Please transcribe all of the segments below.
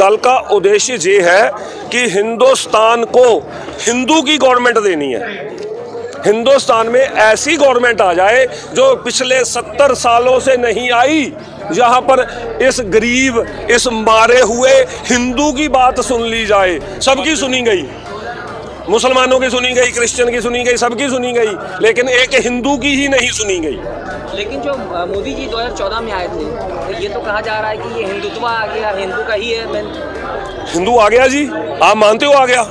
दल का उद्देश्य ये है कि हिंदुस्तान को हिंदू की गवर्नमेंट देनी है। हिंदुस्तान में ऐसी गवर्नमेंट आ जाए जो पिछले 70 सालों से नहीं आई, जहां पर इस गरीब, इस मारे हुए हिंदू की बात सुन ली जाए। सबकी सुनी गई, मुसलमानों की सुनी गई, क्रिश्चियन की सुनी गई, सबकी सुनी गई, लेकिन एक हिंदू की ही नहीं सुनी गई। लेकिन जो मोदी जी 2014 में आए थे, तो ये तो कहा जा रहा है कि ये हिंदुत्व आ गया, हिंदू का ही है। हिंदू आ गया जी, आप मानते हो आ गया?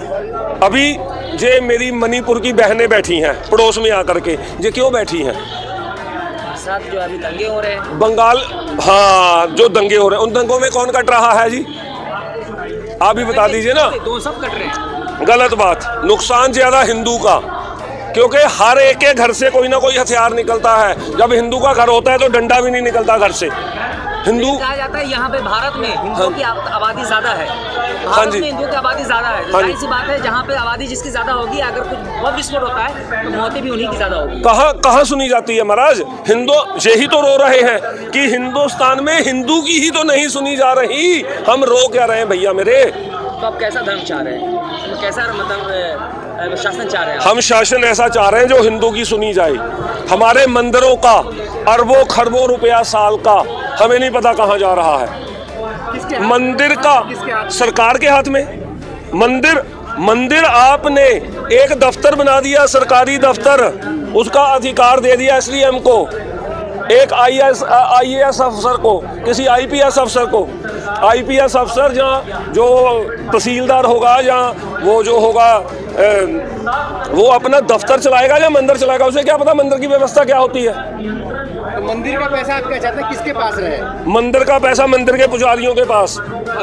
अभी जे मेरी मणिपुर की बहनें बैठी हैं पड़ोस में आकर के, ये क्यों बैठी हैं? साथ जो अभी दंगे हो रहे हैं बंगाल, हाँ जो दंगे हो रहे हैं, उन दंगों में कौन कट रहा है जी? आप भी बता दीजिए ना। दो सब कट रहे हैं। गलत बात, नुकसान ज्यादा हिंदू का, क्योंकि हर एक के घर से कोई ना कोई हथियार निकलता है। जब हिंदू का घर होता है तो डंडा भी नहीं निकलता घर से। हिंदू कहा जाता है यहाँ पे भारत में हिंदुओं की आबादी ज्यादा है, हाँ भारत जी, में हिंदुओं की आबादी ज्यादा है। जाहिर सी बात है, जहाँ पे आबादी जिसकी ज्यादा होगी, अगर कुछ बम विस्फोट होता है तो मौतें भी उन्हीं की ज्यादा होगी। कहाँ सुनी जाती है महाराज? हिंदू यही तो रो रहे हैं कि हिंदुस्तान में हिंदू की ही तो नहीं सुनी जा रही। हम रो क्या रहे हैं भैया मेरे? तो आप कैसा धर्म चाह रहे हैं, कैसा मतलब शासन चाह रहे हैं? हम शासन ऐसा चाह रहे हैं जो हिंदू की सुनी जाए। हमारे मंदिरों का अरबों खरबों रुपया साल का हमें नहीं पता कहाँ जा रहा है। मंदिर का सरकार के हाथ में। मंदिर आपने एक दफ्तर बना दिया, सरकारी दफ्तर, उसका अधिकार दे दिया एसडीएम को, एक आईएएस अफसर को, किसी आईपीएस अफसर को। आईपीएस अफसर जहाँ जो तहसीलदार होगा, जहाँ वो जो होगा वो अपना दफ्तर चलाएगा या मंदिर चलाएगा, उसे क्या पता मंदिर की व्यवस्था क्या होती है। तो मंदिर का पैसा आप क्या चाहते हैं किसके पास रहे? मंदिर का पैसा मंदिर के पुजारियों के पास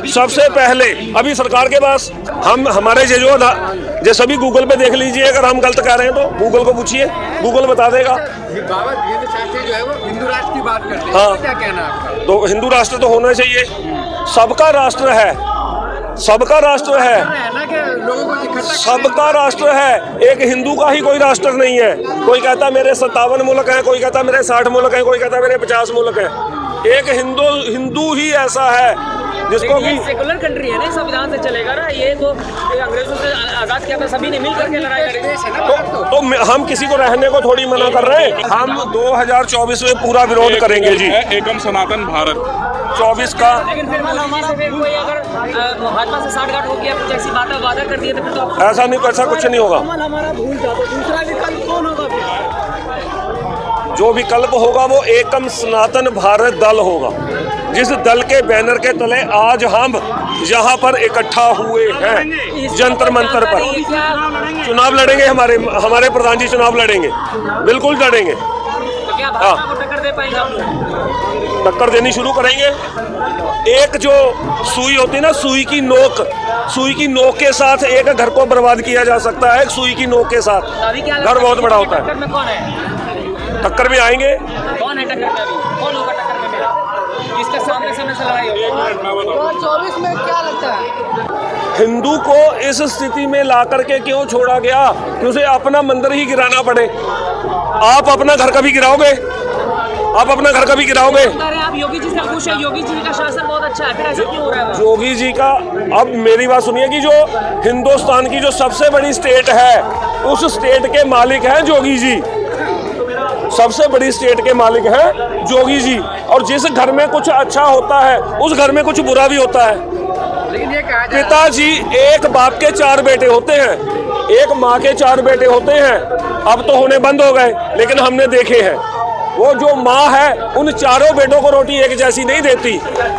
सबसे पहले, अभी सरकार के पास। हम हमारे जो सभी गूगल पे देख लीजिए, अगर हम गलत कह रहे हैं तो गूगल को पूछिए, गूगल बता देगा। बाबा धीरेन्द्र शास्त्री जो है वो हिंदू राष्ट्र की बात करते हैं, हाँ, क्या कहना है आपका? तो हिंदू राष्ट्र तो होना चाहिए, सबका राष्ट्र है, सबका राष्ट्र है, सबका राष्ट्र है। एक हिंदू का ही कोई राष्ट्र नहीं है। कोई कहता मेरे 57 मुल्क हैं, कोई कहता मेरे 60 मुल्क हैं, कोई कहता मेरे 50 मुल्क हैं। एक हिंदू ही ऐसा है जिसको कि सेकुलर कंट्री है ना, संविधान से चलेगा ना। ये तो अंग्रेजों से आजाद किया, सभी ने मिल करके लड़ाई लड़ी। तो हम किसी को रहने को थोड़ी मना कर रहे हैं। हम 2024 में पूरा विरोध करेंगे जी, एकम सनातन भारत 24 का। लेकिन फिर मोदी से फिर कोई अगर भाजपा से साठगांठ हो गया, कुछ ऐसी बातें वादा कर दिए तो फिर तो ऐसा नहीं, ऐसा कुछ नहीं होगा। हमारा भूल जाओ, दूसरा विकल्प कौन होगा? जो विकल्प होगा वो एकम सनातन भारत दल होगा, जिस दल के बैनर के तले आज हम यहाँ पर इकट्ठा हुए हैं जंतर मंतर पर। चुनाव लड़ेंगे, हमारे प्रधान जी चुनाव लड़ेंगे, बिल्कुल लड़ेंगे। तो क्या भाजपा को टक्कर दे पाएंगे आप लोग? टक्कर देनी शुरू करेंगे। एक जो सुई होती है ना, सुई की नोक के साथ एक घर को बर्बाद किया जा सकता है, एक सुई की नोक के साथ। घर बहुत बड़ा होता है। टक्कर में कौन है? टक्कर में आएंगे। कौन है टक्कर में? अभी कौन होगा टक्कर में मेरा? किसका सामने से लड़ाई होगी? 2024 में क्या लगता है हिंदू को इस स्थिति में ला करके क्यों छोड़ा गया कि उसे अपना मंदिर ही गिराना पड़े? आप अपना घर कभी गिराओगे? आप अपना घर कभी गिराओगे? आप योगी जी से खुश है? योगी जी का शासन बहुत अच्छा है, फिर ऐसा क्यों हो रहा है? योगी जी का, अब मेरी बात सुनिए कि जो हिंदुस्तान की जो सबसे बड़ी स्टेट है, उस स्टेट के मालिक हैं योगी जी। सबसे बड़ी स्टेट के मालिक हैं योगी जी। और जिस घर में कुछ अच्छा होता है उस घर में कुछ बुरा भी होता है। लेकिन ये कहा पिताजी, एक बाप के 4 बेटे होते हैं, एक माँ के 4 बेटे होते हैं। अब तो होने बंद हो गए, लेकिन हमने देखे हैं वो जो माँ है उन 4 बेटों को रोटी एक जैसी नहीं देती।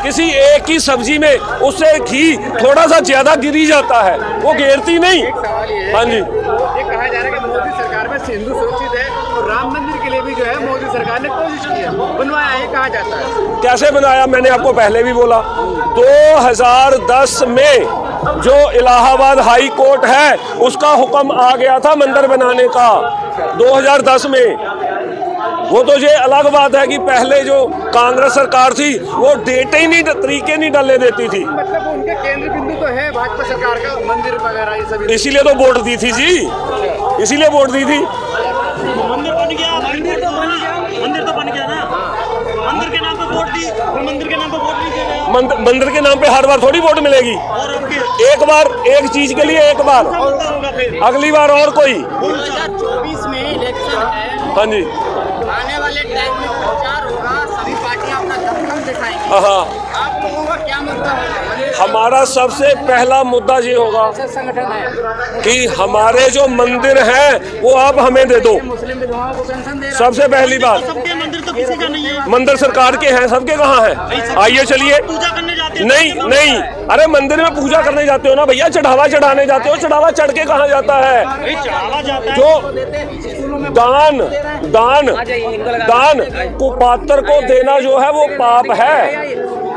किसी एक की सब्जी में उससे घी थोड़ा सा ज्यादा गिरी जाता है, वो गिरती नहीं। हाँ जी, ये कहा जा रहा है कि मोदी सरकार में हिंदू सुरक्षित है, और राम मंदिर के लिए भी जो है मोदी सरकार ने कोशिश की है, बनवाया, ये कहा जाता है। कैसे बनाया? मैंने आपको पहले भी बोला, 2010 में जो इलाहाबाद हाई कोर्ट है उसका हुक्म आ गया था मंदिर बनाने का, 2010 में। वो तो ये अलग बात है कि पहले जो कांग्रेस सरकार थी वो डेटे ही नहीं, तरीके नहीं डालने देती थी। मतलब उनके केंद्र बिंदु तो है भाजपा सरकार का, मंदिर वगैरह ये सभी, इसीलिए तो वोट दी थी जी, इसीलिए वोट दी थी। मंदिर बन गया, मंदिर तो बन गया ना, मंदिर के नाम पे वोट दी, मंदिर के नाम पे वोट नहीं दे रहे। मंदिर के नाम पे हर बार थोड़ी वोट मिलेगी। और अब की एक बार एक चीज के लिए एक बार, मुद्दा होगा फिर। अगली बार और कोई। 2024 में इलेक्शन है, हाँ जी, आने वाले टाइम में प्रचार होगा, सभी पार्टियां अपना दमखम दिखाएंगी। हाँ, आप लोगों का क्या मुद्दा होगा? हमारा सबसे पहला मुद्दा ये होगा ऐसा संगठन है कि हमारे जो मंदिर हैं वो आप हमें दे दो। मुस्लिम विधवाओं को पेंशन दे रहा है। सबसे पहली बात, सबके मंदिर तो किसी का नहीं है। मंदिर सरकार के हैं, सबके कहाँ हैं? आइए चलिए। पूजा करने जाते हैं। नहीं नहीं, अरे मंदिर में पूजा करने जाते हो ना भैया, चढ़ावा चढ़ाने जाते हो, चढ़ावा चढ़ के कहाँ जाता है? भाई चढ़ावा जाता है। जो दान दान दान कुपात्र को देना जो है वो पाप है।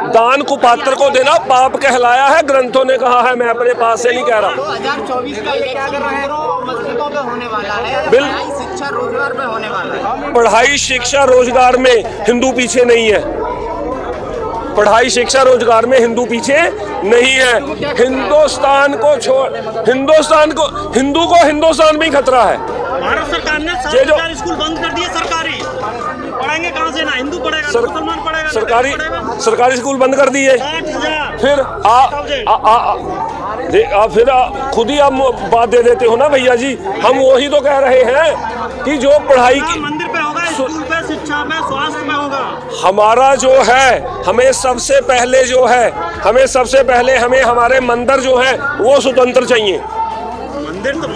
दान कुपात्र को देना पाप कहलाया है, ग्रंथों ने कहा है, मैं अपने पास से नहीं कह रहा। 2024 का इलेक्शन है तो मस्जिदों पे होने वाला है, बिल- पढ़ाई शिक्षा रोजगार पे होने वाला है। पढ़ाई शिक्षा रोजगार में हिंदू पीछे नहीं है। पढ़ाई शिक्षा रोजगार में हिंदू पीछे नहीं है। हिंदुस्तान को छोड़, हिंदू को हिंदुस्तान में ही खतरा है। भारत सरकार ने ये जो- 7,000 स्कूल बंद कर दिए सरकारी। पढ़ाएंगे कहाँ से? ना हिंदू पढ़ेगा, ना मुसलमान पढ़ेगा, ना सरकारी हिंदू पढ़ेगा। सरकारी स्कूल बंद कर दिए। 60,000। फिर फिर खुद ही आप बात दे देते हो ना भैया जी। हम वही तो कह रहे हैं कि जो पढ़ाई की मंदिर पे होगा, स्कूल पे, शिक्षा पे, स्वास्थ्य पे होगा। हमारा जो है, हमें सबसे पहले हमें हमारे मंदिर जो है वो स्वतंत्र चाहिए।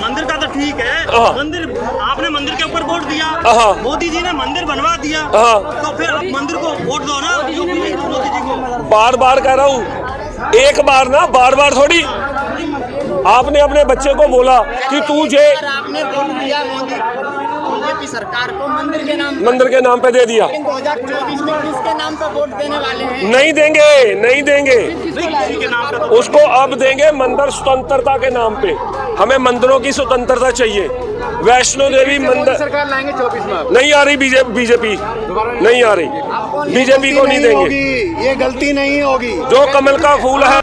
मंदिर का तो ठीक है। हाँ। मंदिर, आपने मंदिर के ऊपर वोट दिया, हाँ। मोदी जी ने मंदिर बनवा दिया, हाँ। तो फिर आप मंदिर को वोट दो ना मोदी जी को। बार बार कह रहा हूँ, एक बार ना, बार बार थोड़ी। आपने अपने बच्चे को बोला कि तुझे आपने वोट दिया मोदी बीजेपी सरकार को मंदिर के नाम पे दे दिया। 2024 में किसके नाम पे वोट देने वाले हैं? नहीं देंगे उसको। अब देंगे मंदिर स्वतंत्रता के नाम पे। हमें मंदिरों की स्वतंत्रता चाहिए। वैष्णो देवी मंदिर सरकार लाएंगे 24 में आप? नहीं आ रही, बीजेपी नहीं आ रही, बीजेपी को नहीं देंगे। ये गलती नहीं होगी। जो कमल का फूल है